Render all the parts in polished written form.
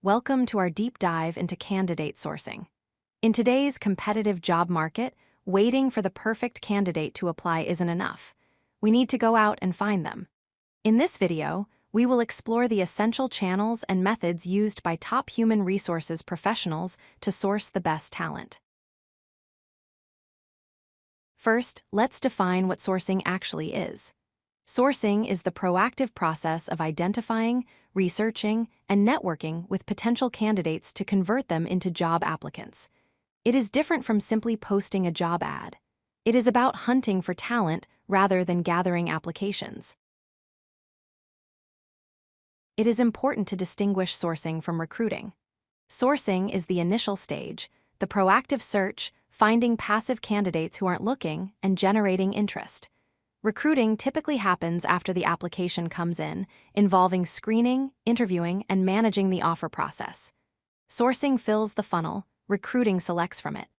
Welcome to our deep dive into candidate sourcing. In today's competitive job market, waiting for the perfect candidate to apply isn't enough. We need to go out and find them. In this video, we will explore the essential channels and methods used by top human resources professionals to source the best talent. First, let's define what sourcing actually is. Sourcing is the proactive process of identifying, researching, and networking with potential candidates to convert them into job applicants. It is different from simply posting a job ad. It is about hunting for talent rather than gathering applications. It is important to distinguish sourcing from recruiting. Sourcing is the initial stage, the proactive search, finding passive candidates who aren't looking and generating interest. Recruiting typically happens after the application comes in, involving screening, interviewing, and managing the offer process. Sourcing fills the funnel, recruiting selects from it.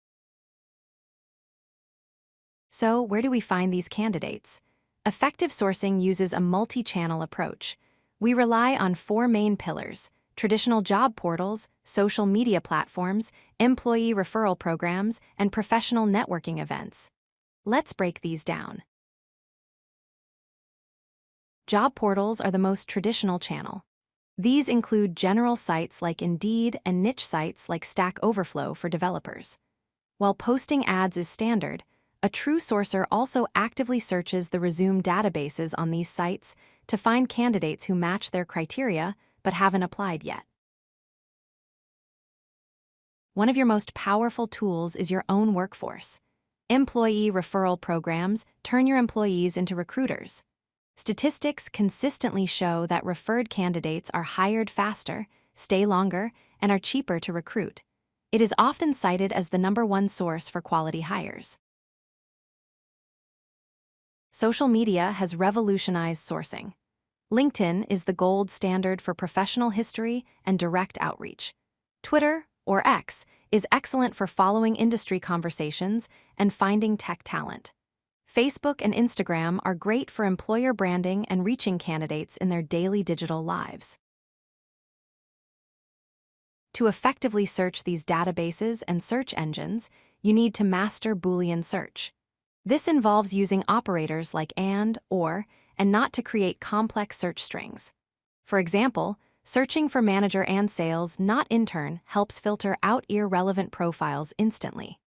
So, where do we find these candidates? Effective sourcing uses a multi-channel approach. We rely on four main pillars: traditional job portals, social media platforms, employee referral programs, and professional networking events. Let's break these down. Job portals are the most traditional channel. These include general sites like Indeed and niche sites like Stack Overflow for developers. While posting ads is standard, a true sourcer also actively searches the resume databases on these sites to find candidates who match their criteria but haven't applied yet. One of your most powerful tools is your own workforce. Employee referral programs turn your employees into recruiters. Statistics consistently show that referred candidates are hired faster, stay longer, and are cheaper to recruit. It is often cited as the #1 source for quality hires. Social media has revolutionized sourcing. LinkedIn is the gold standard for professional history and direct outreach. Twitter, or X, is excellent for following industry conversations and finding tech talent. Facebook and Instagram are great for employer branding and reaching candidates in their daily digital lives. To effectively search these databases and search engines, you need to master Boolean Search. This involves using operators like and, or, and not to create complex search strings. For example, searching for manager and sales, not intern, helps filter out irrelevant profiles instantly.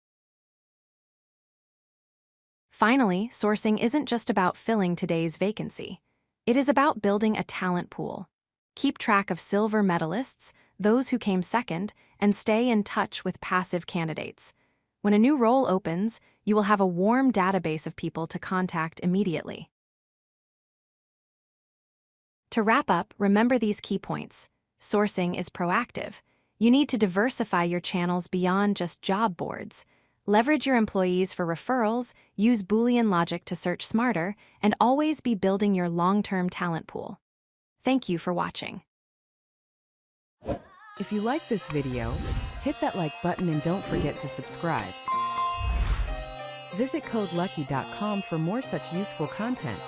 Finally, sourcing isn't just about filling today's vacancy. It is about building a talent pool. Keep track of silver medalists, those who came second, and stay in touch with passive candidates. When a new role opens, you will have a warm database of people to contact immediately. To wrap up, remember these key points. Sourcing is proactive. You need to diversify your channels beyond just job boards. Leverage your employees for referrals, use Boolean logic to search smarter, and always be building your long-term talent pool. Thank you for watching. If you like this video, hit that like button and don't forget to subscribe. Visit codelucky.com for more such useful content.